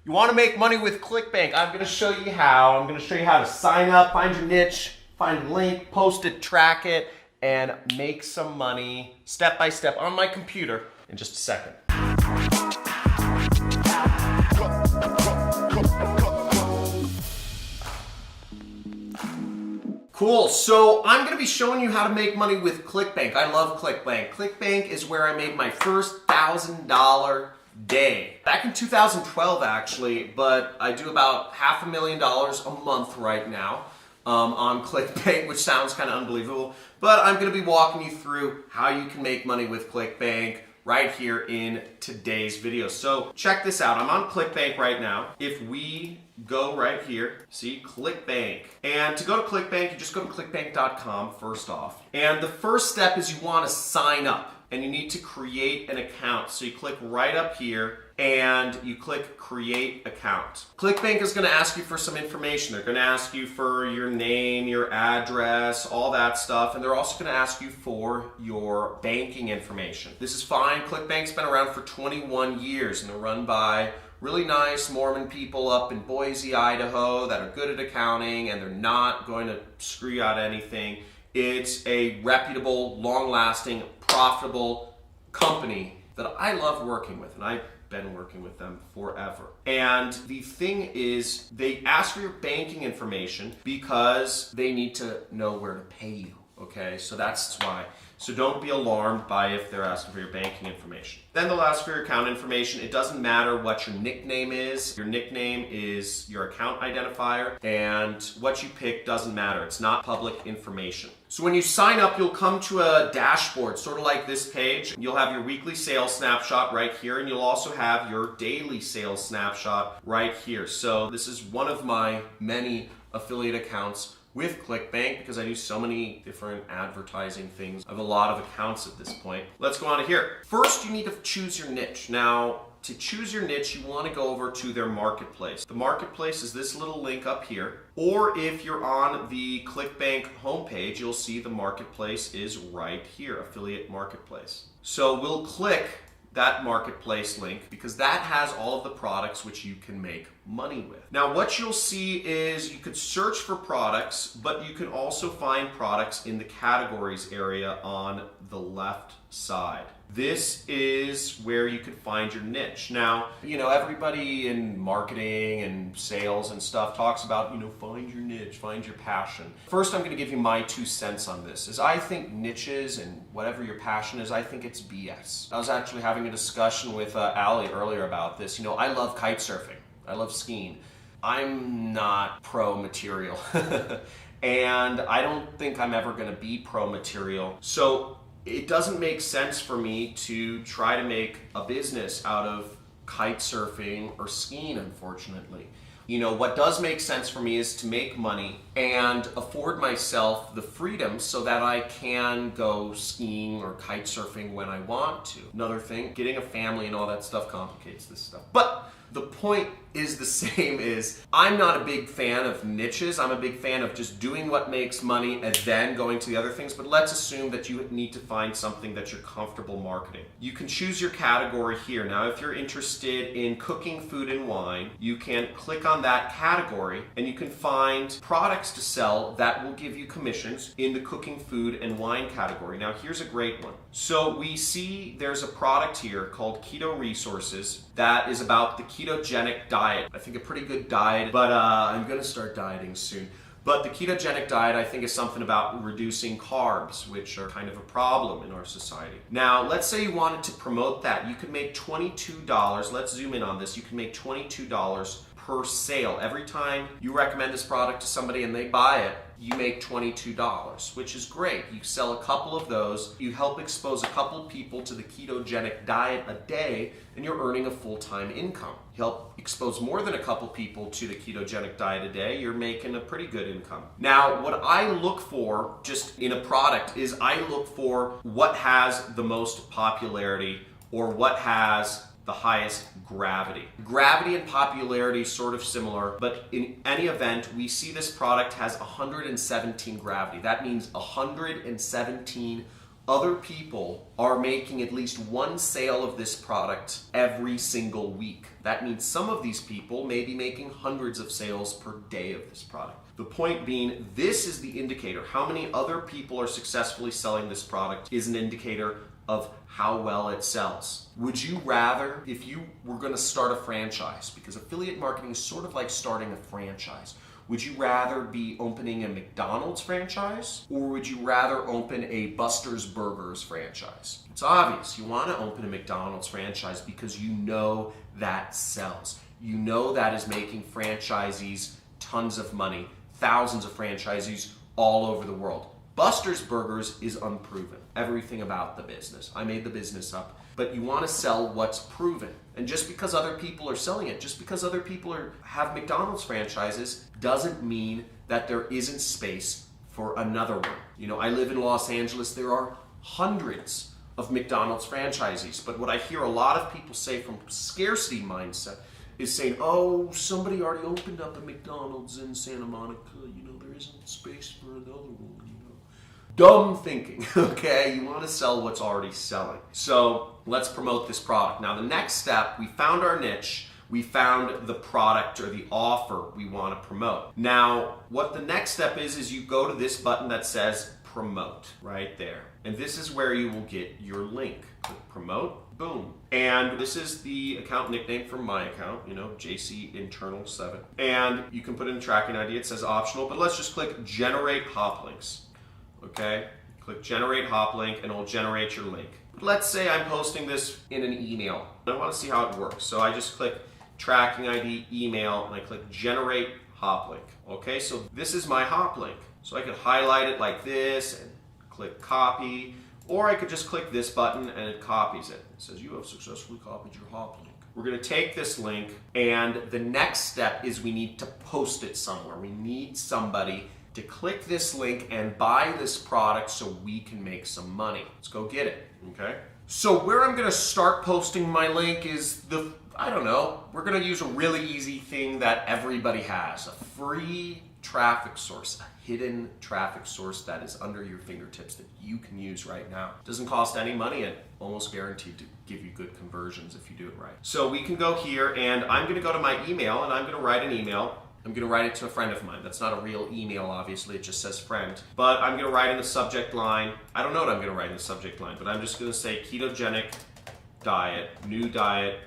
You want to make money with Clickbank? I'm going to show you how. I'm going to show you how to sign up, find your niche, find a link, post it, track it, and make some money step by step on my computer in just a second. Cool, so I'm gonna be showing you how to make money with Clickbank. I love Clickbank. Clickbank is where I made my first $1,000 day. Back in 2012 actually, but I do about $500,000 a month right now on Clickbank, which sounds kind of unbelievable, but I'm gonna be walking you through how you can make money with Clickbank right here in today's video. So check this out. I'm on Clickbank right now. If we go right here, see Clickbank. And to go to Clickbank, you just go to clickbank.com first off. And the first step is you want to sign up and you need to create an account. So you click right up here and you click create account. Clickbank is going to ask you for some information. They're going to ask you for your name, your address, all that stuff. And they're also going to ask you for your banking information. This is fine. Clickbank's been around for 21 years and they're run by really nice Mormon people up in Boise, Idaho that are good at accounting and they're not going to screw you out of anything. It's a reputable, long-lasting, profitable company that I love working with, and I've been working with them forever. And the thing is, they ask for your banking information because they need to know where to pay you, okay? So that's why. So don't be alarmed by if they're asking for your banking information. Then they'll ask for your account information. It doesn't matter what your nickname is. Your nickname is your account identifier, and what you pick doesn't matter. It's not public information. So when you sign up, you'll come to a dashboard, sort of like this page. You'll have your weekly sales snapshot right here, and you'll also have your daily sales snapshot right here. So this is one of my many affiliate accounts with Clickbank because I do so many different advertising things. I have a lot of accounts at this point. Let's go on to here. First, you need to choose your niche. Now, to choose your niche, you want to go over to their marketplace. The marketplace is this little link up here. Or if you're on the Clickbank homepage, you'll see the marketplace is right here, affiliate marketplace. So we'll click that marketplace link because that has all of the products which you can make money with. Now what you'll see is you could search for products, but you can also find products in the categories area on the left side. This is where you could find your niche. Now, everybody in marketing and sales and stuff talks about, find your niche, find your passion. First, I'm going to give you my 2 cents on this. Is I think niches and whatever your passion is, I think it's BS. I was actually having a discussion with Allie earlier about this. I love kite surfing. I love skiing. I'm not pro material. And I don't think I'm ever going to be pro material. So it doesn't make sense for me to try to make a business out of kite surfing or skiing, unfortunately. What does make sense for me is to make money and afford myself the freedom so that I can go skiing or kite surfing when I want to. Another thing, getting a family and all that stuff complicates this stuff. But the point is the same is I'm not a big fan of niches. I'm a big fan of just doing what makes money and then going to the other things. But let's assume that you need to find something that you're comfortable marketing. You can choose your category here. Now, if you're interested in cooking, food, and wine, you can click on that category and you can find products to sell that will give you commissions in the cooking, food, and wine category. Now, here's a great one. So we see there's a product here called Keto Resources that is about the ketogenic diet. I think a pretty good diet, but I'm gonna start dieting soon. But the ketogenic diet, I think, is something about reducing carbs, which are kind of a problem in our society. Now, let's say you wanted to promote that. You could make $22. Let's zoom in on this. You can make $22 per sale. Every time you recommend this product to somebody and they buy it, you make $22, which is great. You sell a couple of those, you help expose a couple people to the ketogenic diet a day, and you're earning a full-time income. You help expose more than a couple people to the ketogenic diet a day, you're making a pretty good income. Now, what I look for just in a product is I look for what has the most popularity or what has the highest gravity. Gravity and popularity is sort of similar, but in any event, we see this product has 117 gravity. That means 117 other people are making at least one sale of this product every single week. That means some of these people may be making hundreds of sales per day of this product. The point being, this is the indicator. How many other people are successfully selling this product is an indicator of how well it sells. Would you rather, if you were going to start a franchise, because affiliate marketing is sort of like starting a franchise, would you rather be opening a McDonald's franchise, or would you rather open a Buster's Burgers franchise? It's obvious. You want to open a McDonald's franchise because you know that sells. You know that is making franchisees tons of money, thousands of franchisees all over the world. Buster's Burgers is unproven. Everything about the business. I made the business up. But you want to sell what's proven. And just because other people are selling it, just because other people have McDonald's franchises, doesn't mean that there isn't space for another one. You know, I live in Los Angeles. There are hundreds of McDonald's franchisees. But what I hear a lot of people say from scarcity mindset is saying, oh, somebody already opened up a McDonald's in Santa Monica. You know, there isn't space for another one. Dumb thinking, okay? You want to sell what's already selling. So let's promote this product. Now the next step, we found our niche, we found the product or the offer we want to promote. Now, what the next step is you go to this button that says promote right there. And this is where you will get your link. Click promote, boom. And this is the account nickname for my account, you know, JC Internal 7. And you can put in a tracking ID, it says optional, but let's just click generate hop links. Okay, click generate hop link and it'll generate your link. Let's say I'm posting this in an email. I want to see how it works. So I just click tracking ID, email, and I click generate hop link. Okay, so this is my hop link. So I could highlight it like this and click copy, or I could just click this button and it copies it. It says you have successfully copied your hop link. We're going to take this link, and the next step is we need to post it somewhere. We need somebody to click this link and buy this product so we can make some money. Let's go get it, okay? So where I'm gonna start posting my link is I don't know, we're gonna use a really easy thing that everybody has, a free traffic source, a hidden traffic source that is under your fingertips that you can use right now. It doesn't cost any money and almost guaranteed to give you good conversions if you do it right. So we can go here, and I'm gonna go to my email and I'm gonna write an email. I'm going to write it to a friend of mine. That's not a real email, obviously. It just says friend. But I'm going to write in the subject line. I don't know what I'm going to write in the subject line, but I'm just going to say ketogenic diet, new diet,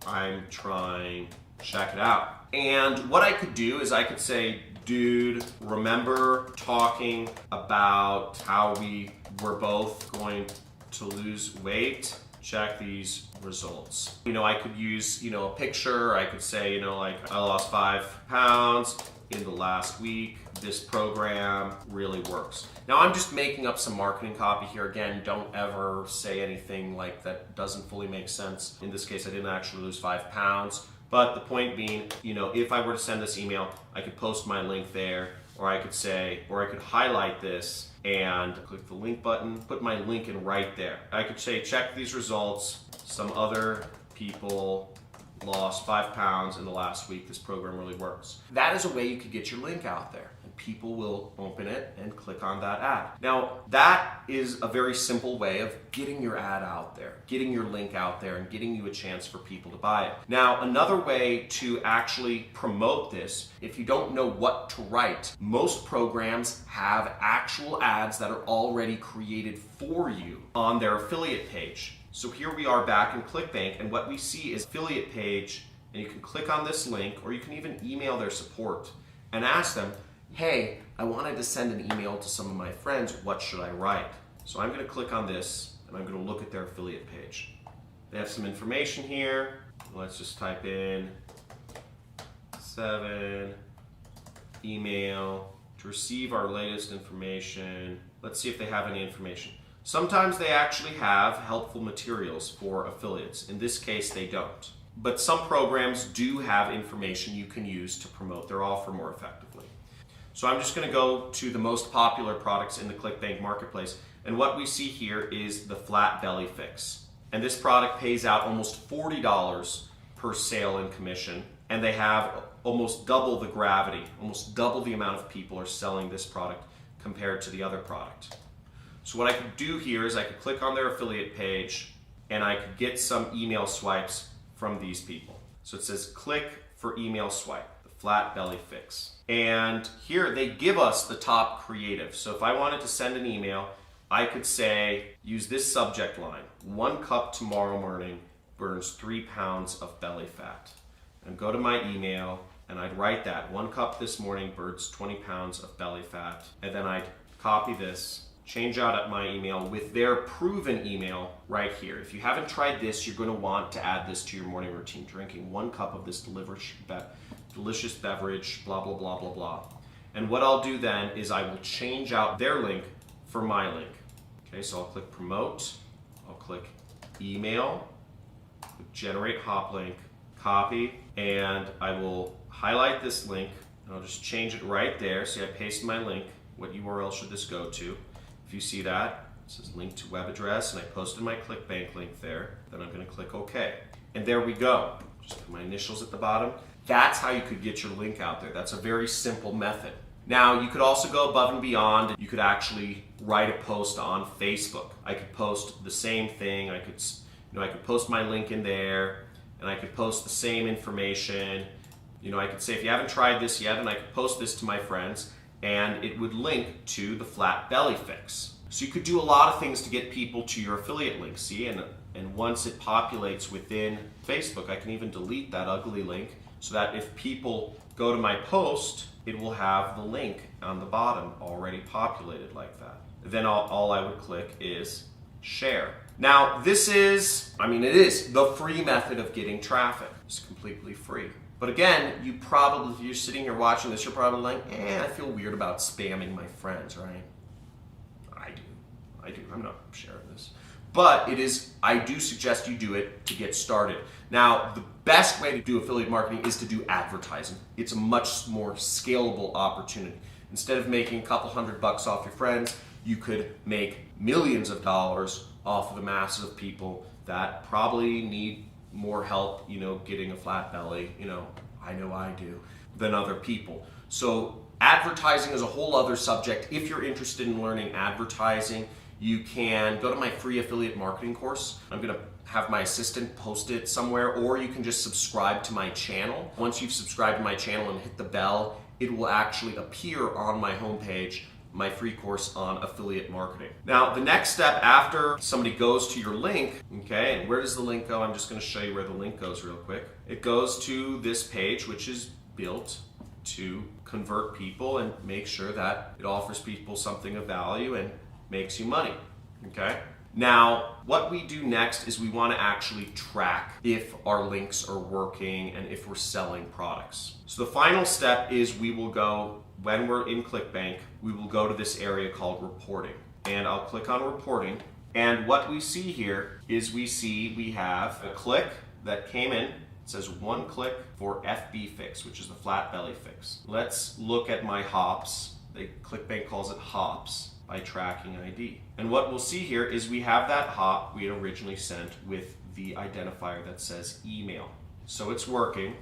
I'm trying, check it out. And what I could do is I could say, dude, remember talking about how we were both going to lose weight? Check these results. You know, I could use, you know, a picture. I could say, you know, like I lost 5 pounds in the last week. This program really works. Now I'm just making up some marketing copy here. Again, don't ever say anything like that doesn't fully make sense. In this case, I didn't actually lose 5 pounds. But the point being, you know, if I were to send this email, I could post my link there, or I could say, or I could highlight this and click the link button, put my link in right there. I could say, check these results. Some other people lost 5 pounds in the last week. This program really works. That is a way you could get your link out there, and people will open it and click on that ad. Now, that is a very simple way of getting your ad out there, getting your link out there, and getting you a chance for people to buy it. Now, another way to actually promote this, if you don't know what to write, most programs have actual ads that are already created for you on their affiliate page. So here we are back in Clickbank, and what we see is affiliate page, and you can click on this link, or you can even email their support and ask them, hey, I wanted to send an email to some of my friends, what should I write? So I'm going to click on this, and I'm going to look at their affiliate page. They have some information here. Let's just type in 7, email, to receive our latest information. Let's see if they have any information. Sometimes they actually have helpful materials for affiliates. In this case, they don't. But some programs do have information you can use to promote their offer more effectively. So I'm just going to go to the most popular products in the Clickbank marketplace. And what we see here is the Flat Belly Fix. And this product pays out almost $40 per sale in commission. And they have almost double the gravity, almost double the amount of people are selling this product compared to the other product. So what I could do here is I could click on their affiliate page and I could get some email swipes from these people. So it says click for email swipe, the flat belly fix. And here they give us the top creative. So if I wanted to send an email, I could say, use this subject line, 1 cup tomorrow morning burns 3 pounds of belly fat. And go to my email and I'd write that, 1 cup this morning burns 20 pounds of belly fat. And then I'd copy this, change out at my email with their proven email right here. If you haven't tried this, you're going to want to add this to your morning routine, drinking 1 cup of this delicious beverage, blah, blah, blah, blah, blah. And what I'll do then is I will change out their link for my link. Okay, so I'll click promote, I'll click email, generate hop link, copy, and I will highlight this link and I'll just change it right there. See, I paste my link. What URL should this go to? If you see that, it says link to web address, and I posted my Clickbank link there. Then I'm going to click OK. And there we go. Just put my initials at the bottom. That's how you could get your link out there. That's a very simple method. Now, you could also go above and beyond. You could actually write a post on Facebook. I could post the same thing. I could post my link in there, and I could post the same information. I could say, if you haven't tried this yet, and I could post this to my friends, and it would link to the flat belly fix. So you could do a lot of things to get people to your affiliate link, see? And once it populates within Facebook, I can even delete that ugly link so that if people go to my post, it will have the link on the bottom already populated like that. Then all I would click is share. Now, this is, it is the free method of getting traffic. It's completely free. But again, if you're sitting here watching this, you're probably like, I feel weird about spamming my friends, right? I do. I'm not sharing this. But I do suggest you do it to get started. Now, the best way to do affiliate marketing is to do advertising. It's a much more scalable opportunity. Instead of making a couple $100 off your friends, you could make millions of dollars off of the masses of people that probably need more help, getting a flat belly, I know I do, than other people. So advertising is a whole other subject. If you're interested in learning advertising, you can go to my free affiliate marketing course. I'm going to have my assistant post it somewhere, or you can just subscribe to my channel. Once you've subscribed to my channel and hit the bell, it will actually appear on my homepage, my free course on affiliate marketing. Now, the next step after somebody goes to your link, okay, and where does the link go? I'm just going to show you where the link goes real quick. It goes to this page, which is built to convert people and make sure that it offers people something of value and makes you money, okay? Now, what we do next is we want to actually track if our links are working and if we're selling products. So the final step is we will go, when we're in Clickbank, we will go to this area called reporting. And I'll click on reporting. And what we see here is we have a click that came in. It says 1 click for FB fix, which is the flat belly fix. Let's look at my hops. Clickbank calls it hops by tracking ID. And what we'll see here is we have that hop we had originally sent with the identifier that says email. So it's working,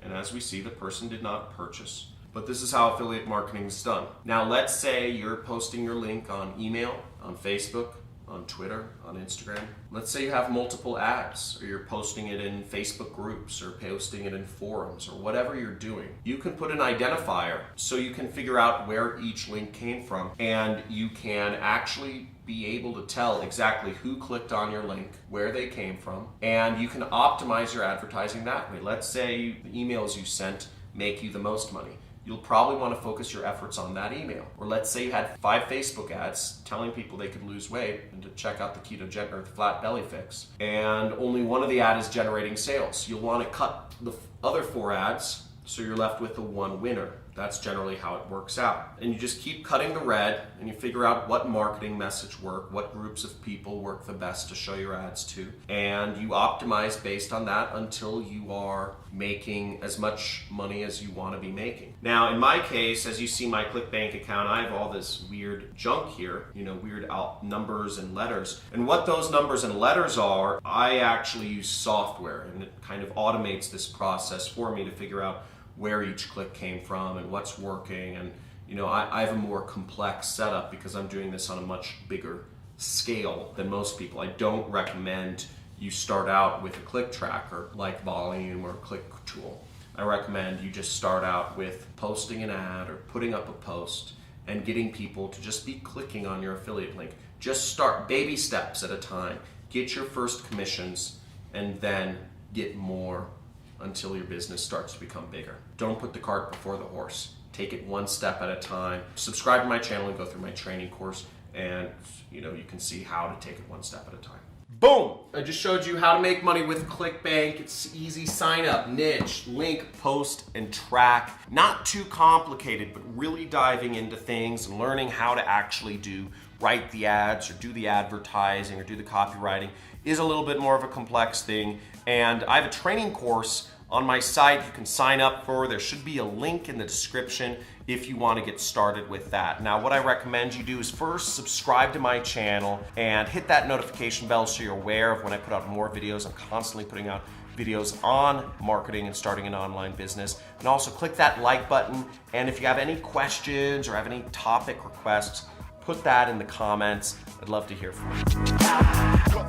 and as we see, the person did not purchase. But this is how affiliate marketing is done. Now let's say you're posting your link on email, on Facebook, on Twitter, on Instagram. Let's say you have multiple ads, or you're posting it in Facebook groups, or posting it in forums, or whatever you're doing. You can put an identifier so you can figure out where each link came from, and you can actually be able to tell exactly who clicked on your link, where they came from, and you can optimize your advertising that way. Let's say the emails you sent make you the most money. You'll probably want to focus your efforts on that email. Or let's say you had 5 Facebook ads telling people they could lose weight and to check out the ketogenic or the flat belly fix, and only one of the ads is generating sales. You'll want to cut the other 4 ads so you're left with the 1 winner. That's generally how it works out. And you just keep cutting the red, and you figure out what marketing message work, what groups of people work the best to show your ads to, and you optimize based on that until you are making as much money as you want to be making. Now, in my case, as you see my Clickbank account, I have all this weird junk here, weird numbers and letters. And what those numbers and letters are, I actually use software, and it kind of automates this process for me to figure out where each click came from and what's working. And I have a more complex setup because I'm doing this on a much bigger scale than most people. I don't recommend you start out with a click tracker like Volume or Click Tool. I recommend you just start out with posting an ad or putting up a post and getting people to just be clicking on your affiliate link. Just start baby steps at a time. Get your first commissions and then get more until your business starts to become bigger. Don't put the cart before the horse. Take it one step at a time. Subscribe to my channel and go through my training course, and you can see how to take it one step at a time. Boom! I just showed you how to make money with Clickbank. It's easy. Sign up, niche, link, post, and track. Not too complicated, but really diving into things and learning how to actually write the ads or do the advertising or do the copywriting is a little bit more of a complex thing. And I have a training course on my site you can sign up for. There should be a link in the description if you want to get started with that. Now, what I recommend you do is first subscribe to my channel and hit that notification bell so you're aware of when I put out more videos. I'm constantly putting out videos on marketing and starting an online business. And also click that like button. And if you have any questions or have any topic requests, put that in the comments. I'd love to hear from you.